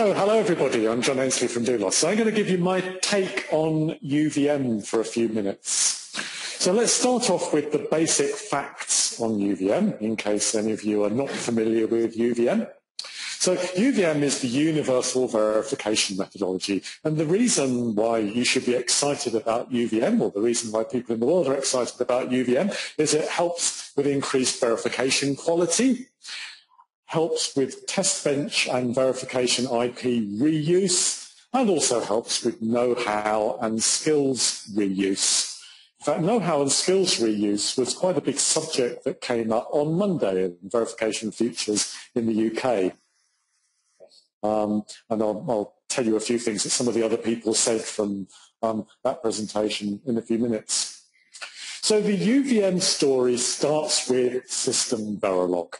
So, hello everybody, I'm John Ainsley from Doulos. So I'm going to give you my take on UVM for a few minutes. So let's start off with the basic facts on UVM, in case any of you are not familiar with UVM. So UVM is the Universal Verification Methodology, and the reason why you should be excited about UVM, or the reason why people in the world are excited about UVM, is it helps with increased verification quality, helps with test bench and verification IP reuse, and also helps with know-how and skills reuse. In fact, know-how and skills reuse was quite a big subject that came up on Monday in verification features in the UK. And I'll tell you a few things that some of the other people said from that presentation in a few minutes. So the UVM story starts with SystemVerilog.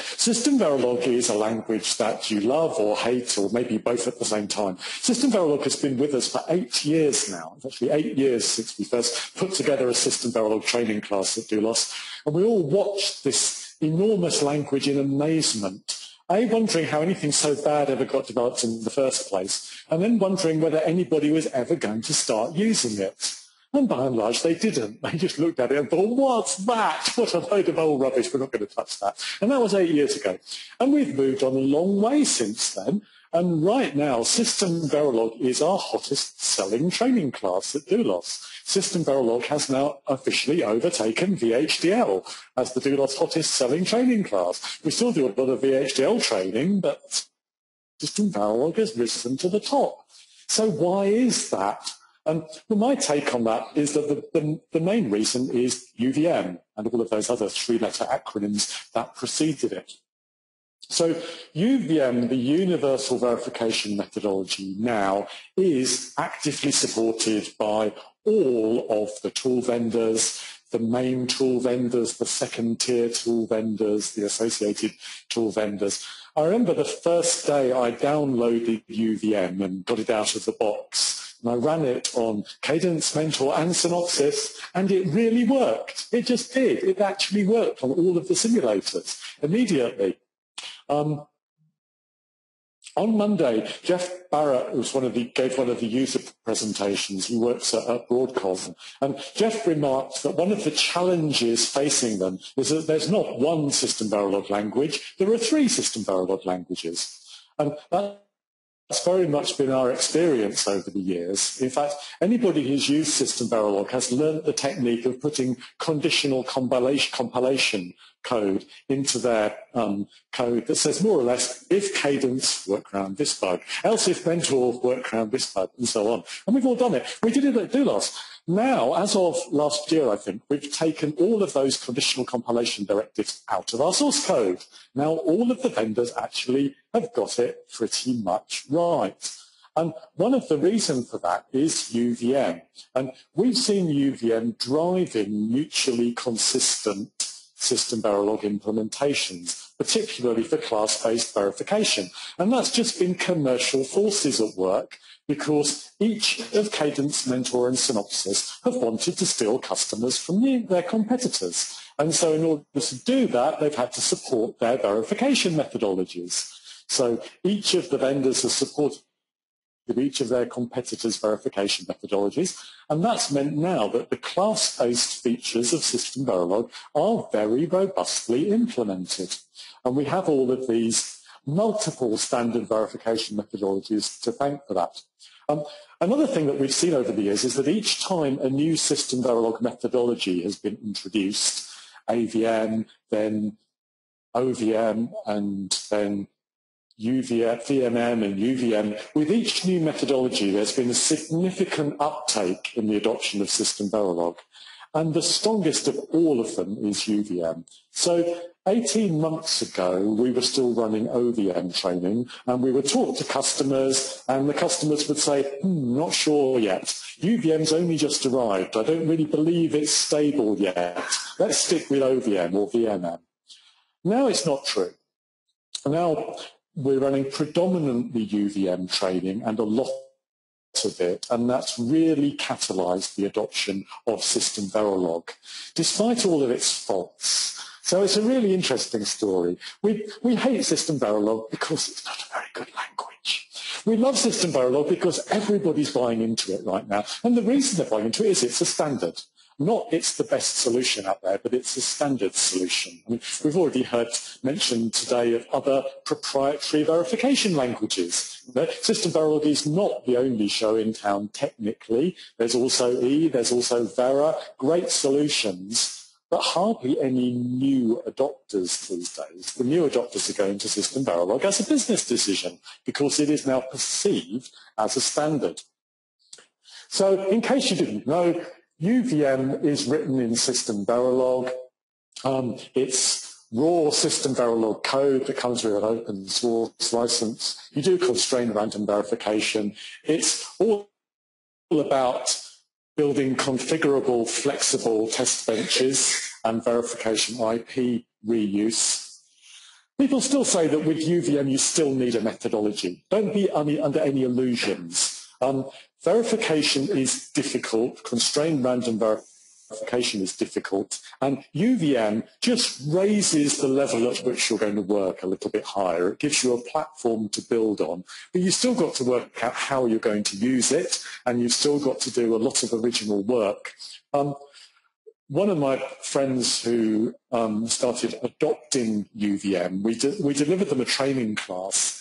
SystemVerilog is a language that you love or hate, or maybe both at the same time. SystemVerilog has been with us for 8 years now. It's actually 8 years since we first put together a SystemVerilog training class at Doulos, and we all watched this enormous language in amazement, wondering how anything so bad ever got developed in the first place, and then wondering whether anybody was ever going to start using it. And by and large, they didn't. They just looked at it and thought, what's that? What a load of old rubbish. We're not going to touch that. And that was 8 years ago. And we've moved on a long way since then. And right now, SystemVerilog is our hottest selling training class at Doulos. SystemVerilog has now officially overtaken VHDL as the Doulos hottest selling training class. We still do a lot of VHDL training, but SystemVerilog has risen to the top. So why is that? And my take on that is that the main reason is UVM and all of those other three-letter acronyms that preceded it. So UVM, the Universal Verification Methodology, now is actively supported by all of the tool vendors, the main tool vendors, the second-tier tool vendors, the associated tool vendors. I remember the first day I downloaded UVM and got it out of the box. And I ran it on Cadence, Mentor, and Synopsys, and it really worked. It just did. It actually worked on all of the simulators immediately. On Monday, Jeff Barrett gave one of the user presentations. He works at Broadcom. And Jeff remarked that one of the challenges facing them is that there's not one SystemVerilog language. There are 3 SystemVerilog languages. And that's very much been our experience over the years. In fact, anybody who's used SystemVerilog has learned the technique of putting conditional compilation code into their code that says more or less, if Cadence, work around this bug, else if Mentor, work around this bug, and so on. And we've all done it. We did it at Doulos. Now, as of last year, I think, we've taken all of those conditional compilation directives out of our source code. Now, all of the vendors actually have got it pretty much right. And one of the reasons for that is UVM. And we've seen UVM driving mutually consistent SystemVerilog implementations, particularly for class-based verification. And that's just been commercial forces at work, because each of Cadence, Mentor, and Synopsys have wanted to steal customers from their competitors. And so in order to do that, they've had to support their verification methodologies. So each of the vendors has supported each of their competitors' verification methodologies, and that's meant now that the class-based features of SystemVerilog are very robustly implemented. And we have all of these multiple standard verification methodologies to thank for that. Another thing that we've seen over the years is that each time a new SystemVerilog methodology has been introduced, AVM, then OVM, and then VMM and UVM, with each new methodology there's been a significant uptake in the adoption of SystemVerilog. And the strongest of all of them is UVM. So 18 months ago, we were still running OVM training, and we would talk to customers, and the customers would say, not sure yet. UVM's only just arrived. I don't really believe it's stable yet. Let's stick with OVM or VMM. Now it's not true. Now we're running predominantly UVM training, and a lot of it, and that's really catalyzed the adoption of SystemVerilog, despite all of its faults. So it's a really interesting story. We hate SystemVerilog because it's not a very good language. We love SystemVerilog because everybody's buying into it right now. And the reason they're buying into it is it's a standard. Not it's the best solution out there, but it's a standard solution. I mean, we've already heard mentioned today of other proprietary verification languages. SystemVerilog is not the only show in town technically. There's also there's also Vera, great solutions, but hardly any new adopters these days. The new adopters are going to SystemVerilog as a business decision because it is now perceived as a standard. So in case you didn't know, UVM is written in SystemVerilog. It's raw SystemVerilog code that comes with an open source license. You do constrained random verification. It's all about building configurable, flexible test benches and verification IP reuse. People still say that with UVM you still need a methodology. Don't be under any illusions. Verification is difficult, constrained random verification is difficult, and UVM just raises the level at which you're going to work a little bit higher. It gives you a platform to build on, but you've still got to work out how you're going to use it, and you've still got to do a lot of original work. One of my friends who started adopting UVM, we delivered them a training class,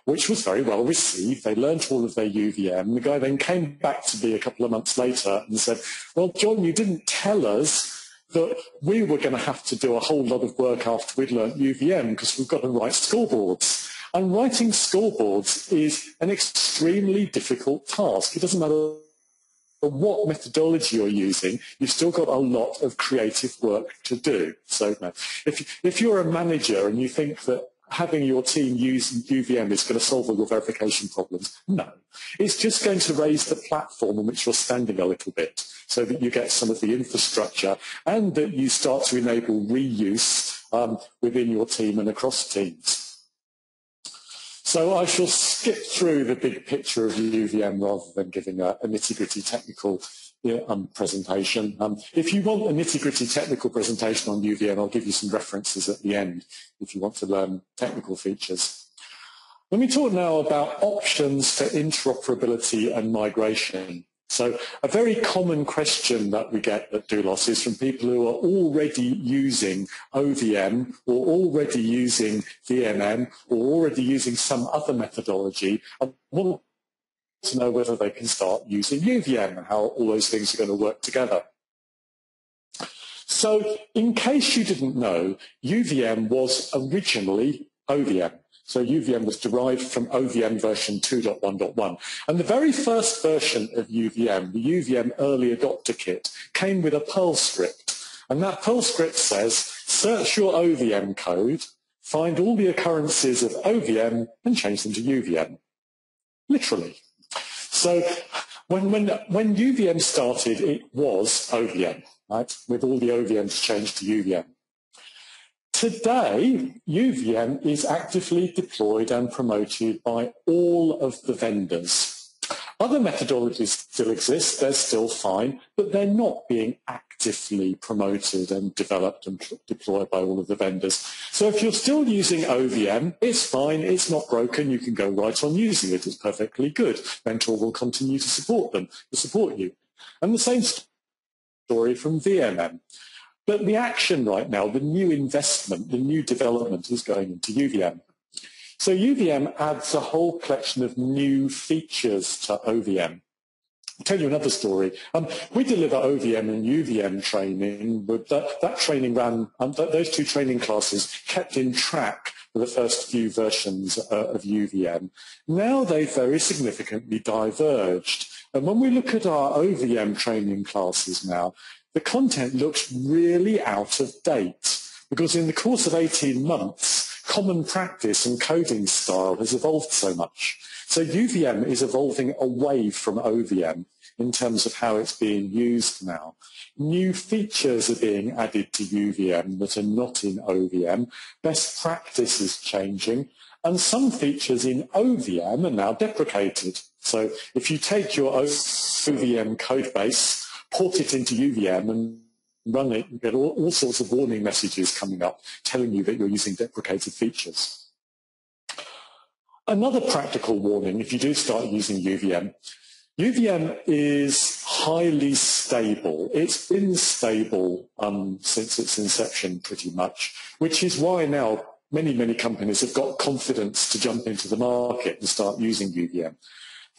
which was very well received. They learned all of their UVM. The guy then came back to me a couple of months later and said, well, John, you didn't tell us that we were going to have to do a whole lot of work after we'd learnt UVM because we've got to write scoreboards. And writing scoreboards is an extremely difficult task. It doesn't matter what methodology you're using, you've still got a lot of creative work to do. So if you're a manager and you think that having your team use UVM is going to solve all your verification problems, no. It's just going to raise the platform on which you're standing a little bit so that you get some of the infrastructure and that you start to enable reuse within your team and across teams. So I shall skip through the big picture of UVM rather than giving a nitty-gritty technical presentation. If you want a nitty-gritty technical presentation on UVM, I'll give you some references at the end if you want to learn technical features. Let me talk now about options for interoperability and migration. So a very common question that we get at Doulos is from people who are already using OVM or already using VMM or already using some other methodology and want to know whether they can start using UVM and how all those things are going to work together. So in case you didn't know, UVM was originally OVM. So UVM was derived from OVM version 2.1.1. And the very first version of UVM, the UVM early adopter kit, came with a Perl script. And that Perl script says, search your OVM code, find all the occurrences of OVM and change them to UVM. Literally. So when UVM started, it was OVM, right? With all the OVMs changed to UVM. Today, UVM is actively deployed and promoted by all of the vendors. Other methodologies still exist, they're still fine, but they're not being actively promoted and developed and deployed by all of the vendors. So if you're still using OVM, it's fine, it's not broken, you can go right on using it, it's perfectly good. Mentor will continue to support you. And the same story from VMM. But the action right now, the new investment, the new development is going into UVM. So UVM adds a whole collection of new features to OVM. I'll tell you another story. We deliver OVM and UVM training, but that training ran, those two training classes kept in track for the first few versions of UVM. Now they've very significantly diverged. And when we look at our OVM training classes now, the content looks really out of date because in the course of 18 months, common practice and coding style has evolved so much. So UVM is evolving away from OVM in terms of how it's being used now. New features are being added to UVM that are not in OVM. Best practice is changing. And some features in OVM are now deprecated. So if you take your OVM code base, port it into UVM and run it, you get all sorts of warning messages coming up telling you that you're using deprecated features. Another practical warning, if you do start using UVM, UVM is highly stable. It's been stable since its inception pretty much, which is why now many companies have got confidence to jump into the market and start using UVM.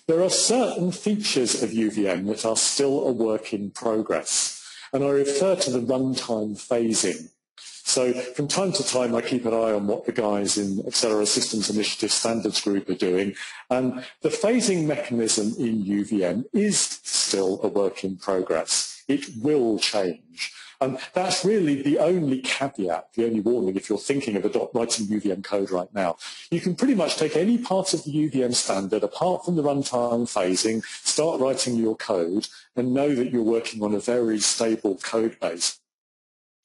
There are certain features of UVM that are still a work in progress, and I refer to the runtime phasing. So from time to time, I keep an eye on what the guys in Accelera Systems Initiative Standards Group are doing, and the phasing mechanism in UVM is still a work in progress. It will change. And that's really the only caveat, the only warning, if you're thinking of writing UVM code right now. You can pretty much take any part of the UVM standard, apart from the runtime phasing, start writing your code, and know that you're working on a very stable code base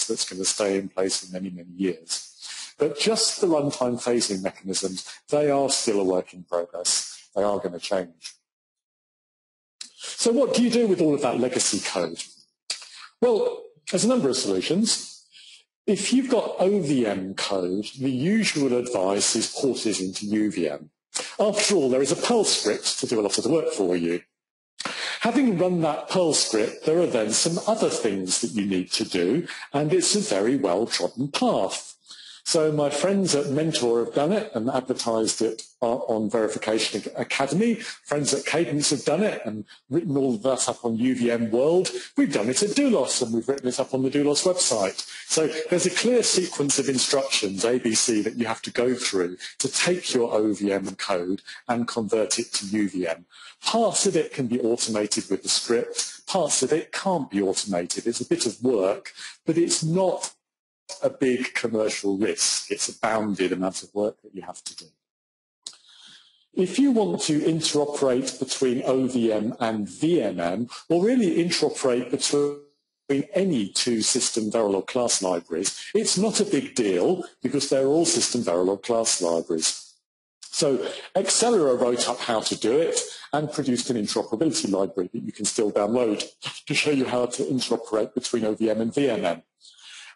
that's going to stay in place for many years. But just the runtime phasing mechanisms, they are still a work in progress. They are going to change. So what do you do with all of that legacy code? Well, there's a number of solutions. If you've got OVM code, the usual advice is port it into UVM. After all, there is a Perl script to do a lot of the work for you. Having run that Perl script, there are then some other things that you need to do, and it's a very well-trodden path. So my friends at Mentor have done it and advertised it on Verification Academy. Friends at Cadence have done it and written all of that up on UVM World. We've done it at Doulos and we've written it up on the Doulos website. So there's a clear sequence of instructions, ABC, that you have to go through to take your OVM code and convert it to UVM. Parts of it can be automated with the script. Parts of it can't be automated. It's a bit of work, but it's not a big commercial risk. It's a bounded amount of work that you have to do. If you want to interoperate between OVM and VMM, or really interoperate between any two SystemVerilog class libraries, it's not a big deal because they're all SystemVerilog class libraries. So Accelera wrote up how to do it and produced an interoperability library that you can still download to show you how to interoperate between OVM and VMM.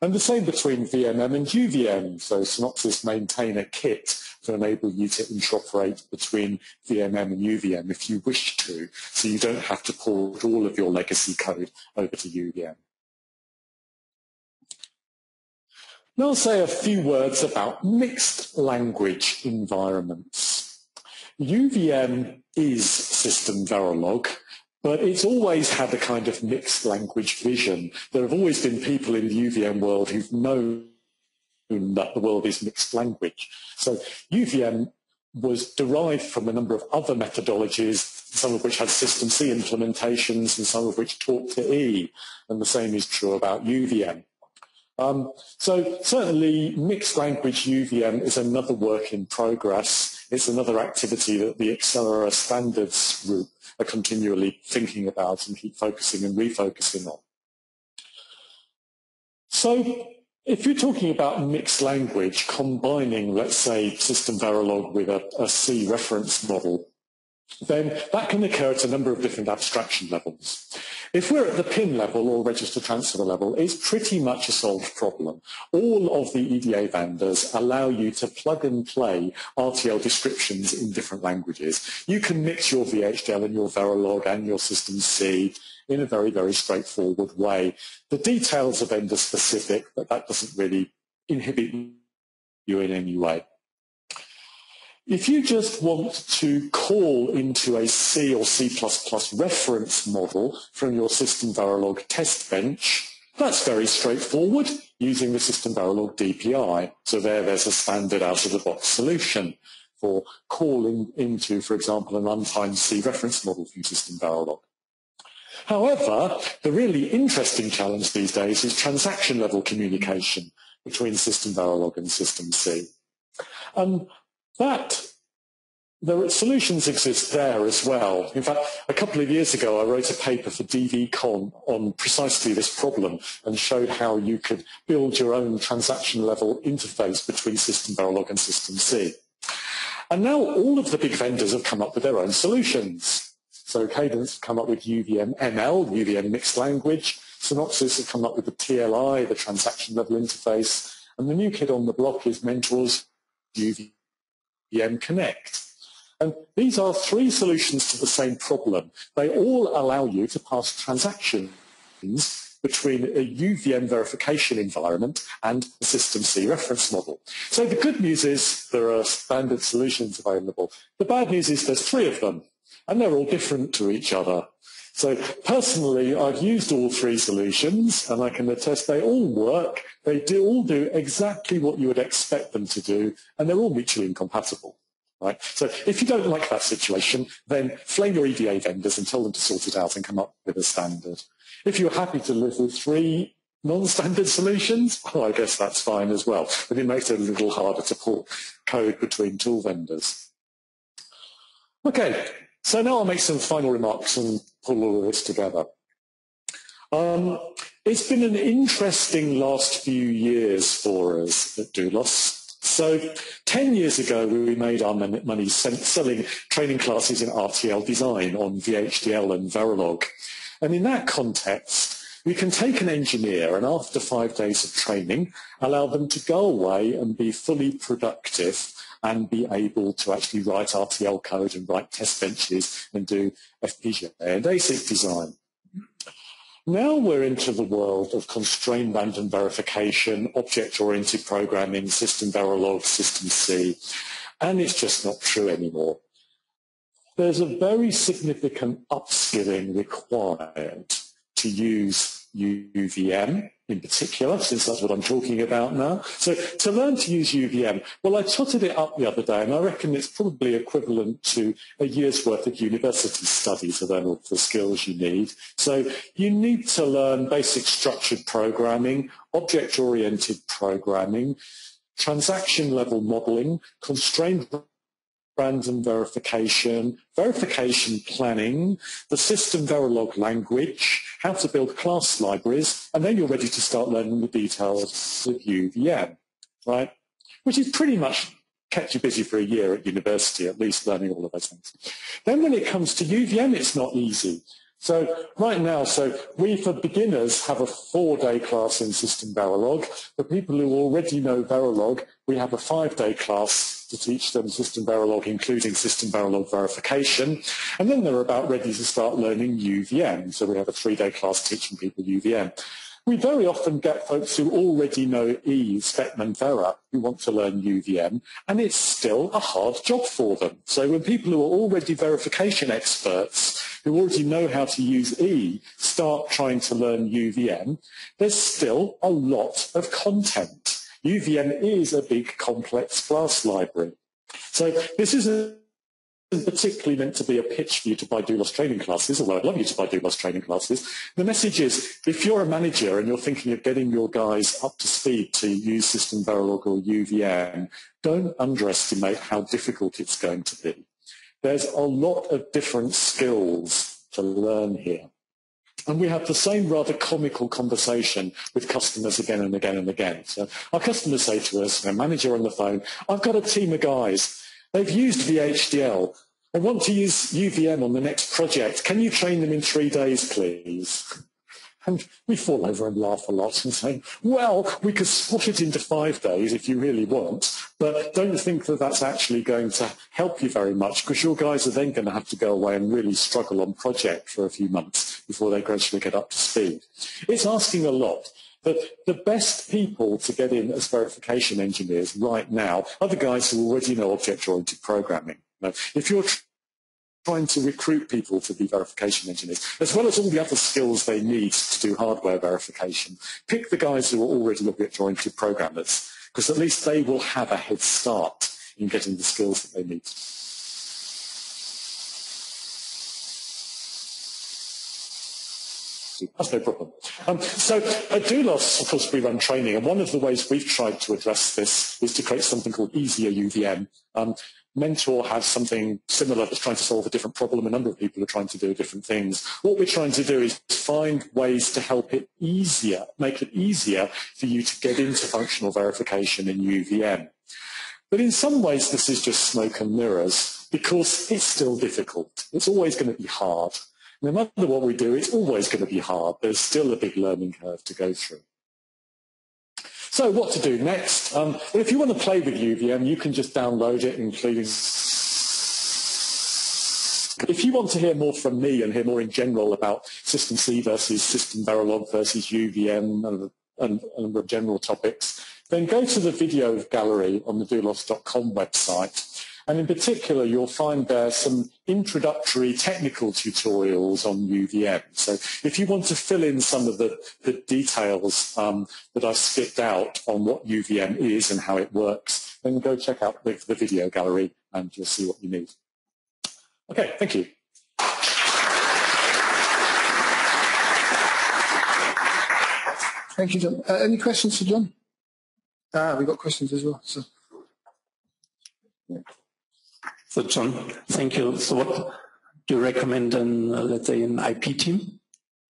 And the same between VMM and UVM. So Synopsys maintain a kit to enable you to interoperate between VMM and UVM if you wish to, so you don't have to port all of your legacy code over to UVM. Now I'll say a few words about mixed language environments. UVM is SystemVerilog, but it's always had a kind of mixed language vision. There have always been people in the UVM world who've known that the world is mixed language. So UVM was derived from a number of other methodologies, some of which had System C implementations and some of which talked to E, and the same is true about UVM. So certainly mixed language UVM is another work in progress. It's another activity that the Accelera Standards Group are continually thinking about and keep focusing and refocusing on. So if you're talking about mixed language, combining, let's say, SystemVerilog with a C reference model, then that can occur at a number of different abstraction levels. If we're at the PIN level or register transfer level, it's pretty much a solved problem. All of the EDA vendors allow you to plug and play RTL descriptions in different languages. You can mix your VHDL and your Verilog and your System C in a very straightforward way. The details are vendor specific, but that doesn't really inhibit you in any way. If you just want to call into a C or C++ reference model from your SystemVerilog test bench, that's very straightforward using the SystemVerilog DPI. So there's a standard out-of-the-box solution for calling into, for example, an untimed C reference model from SystemVerilog. However, the really interesting challenge these days is transaction-level communication between SystemVerilog and System C. The solutions exist there as well. In fact, a couple of years ago, I wrote a paper for DVCon on precisely this problem and showed how you could build your own transaction-level interface between SystemVerilog and System C. And now all of the big vendors have come up with their own solutions. So Cadence have come up with UVM ML, UVM mixed language. Synopsys have come up with the TLI, the transaction-level interface. And the new kid on the block is Mentor's UVM Connect. And these are three solutions to the same problem. They all allow you to pass transactions between a UVM verification environment and a System C reference model. So the good news is there are standard solutions available. The bad news is there's three of them, and they're all different to each other. So personally, I've used all three solutions, and I can attest they all work. They all do exactly what you would expect them to do, and they're all mutually incompatible. Right? So if you don't like that situation, then flame your EDA vendors and tell them to sort it out and come up with a standard. If you're happy to live with three non-standard solutions, well, I guess that's fine as well, but it makes it a little harder to port code between tool vendors. Okay, so now I'll make some final remarks and pull all of this together. It's been an interesting last few years for us at Doulos. So 10 years ago, we made our money selling training classes in RTL design on VHDL and Verilog. And in that context, we can take an engineer and after 5 days of training, allow them to go away and be fully productive and be able to actually write RTL code and write test benches and do FPGA and ASIC design. Now we're into the world of constrained random verification, object-oriented programming, SystemVerilog, System C, and it's just not true anymore. There's a very significant upskilling required to use UVM in particular, since that's what I'm talking about now. So to learn to use UVM, well, I totted it up the other day, and I reckon it's probably equivalent to a year's worth of university study to learn all the skills you need. So you need to learn basic structured programming, object-oriented programming, transaction-level modeling, constrained random verification, verification planning, the SystemVerilog language, how to build class libraries, and then you're ready to start learning the details of UVM, right? Which is pretty much kept you busy for a year at university, at least learning all of those things. Then when it comes to UVM, it's not easy. So right now, we for beginners have a 4-day class in SystemVerilog. For people who already know Verilog, we have a 5-day class to teach them SystemVerilog, including SystemVerilog verification. And then they're about ready to start learning UVM. So we have a 3-day class teaching people UVM. We very often get folks who already know E, Specman and Vera, who want to learn UVM, and it's still a hard job for them. So when people who are already verification experts, who already know how to use E, start trying to learn UVM, there's still a lot of content. UVM is a big, complex class library. So this isn't particularly meant to be a pitch for you to buy Doulos training classes, although I'd love you to buy Doulos training classes. The message is, if you're a manager and you're thinking of getting your guys up to speed to use SystemVerilog or UVM, don't underestimate how difficult it's going to be. There's a lot of different skills to learn here. And we have the same rather comical conversation with customers again and again and again. So our customers say to us, a manager on the phone, I've got a team of guys. They've used VHDL. They want to use UVM on the next project. Can you train them in 3 days, please? And we fall over and laugh a lot and say, well, we could split it into 5 days if you really want, but don't think that that's actually going to help you very much, because your guys are then going to have to go away and really struggle on project for a few months before they gradually get up to speed. It's asking a lot. But the best people to get in as verification engineers right now are the guys who already know object-oriented programming. Now, if you're trying to recruit people to be verification engineers, as well as all the other skills they need to do hardware verification, pick the guys who are already object-oriented programmers, because at least they will have a head start in getting the skills that they need. That's no problem. So at Doulos, of course, we run training, and one of the ways we've tried to address this is to create something called Easier UVM. Mentor has something similar that's trying to solve a different problem. A number of people are trying to do different things. What we're trying to do is find ways to help it easier, make it easier for you to get into functional verification in UVM. But in some ways, this is just smoke and mirrors, because it's still difficult. It's always going to be hard. No matter what we do, it's always going to be hard. There's still a big learning curve to go through. So what to do next? Well, if you want to play with UVM, you can just download it, including If you want to hear more from me and hear more in general about System C versus SystemVerilog versus UVM and a number of general topics, then go to the video gallery on the doulos.com website. And in particular, you'll find there some introductory technical tutorials on UVM. So if you want to fill in some of the details that I've skipped out on what UVM is and how it works, then go check out the video gallery and you'll see what you need. Okay, thank you. Thank you, John. Any questions for John? We've got questions as well. So, yeah. So John, thank you. So what do you recommend let's say an IP team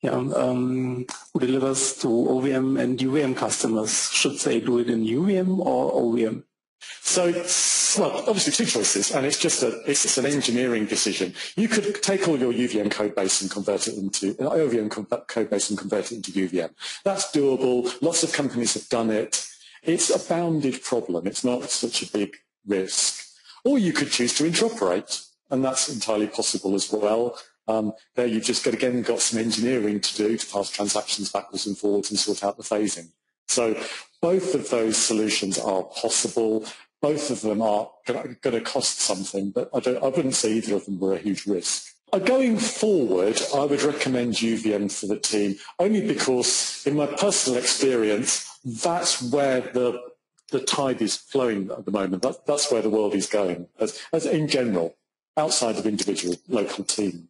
who delivers to OVM and UVM customers? Should they do it in UVM or OVM? So, well, obviously two choices, and it's an engineering decision. You could take all your UVM code base and convert it into OVM code base and convert it into UVM. That's doable. Lots of companies have done it. It's a bounded problem. It's not such a big risk. Or you could choose to interoperate, and that's entirely possible as well. There you've just got some engineering to do to pass transactions backwards and forwards and sort out the phasing. So both of those solutions are possible. Both of them are going to cost something, but I wouldn't say either of them were a huge risk. Going forward, I would recommend UVM for the team, only because in my personal experience, that's where the tide is flowing at the moment. That's where the world is going, as in general, outside of individual local team.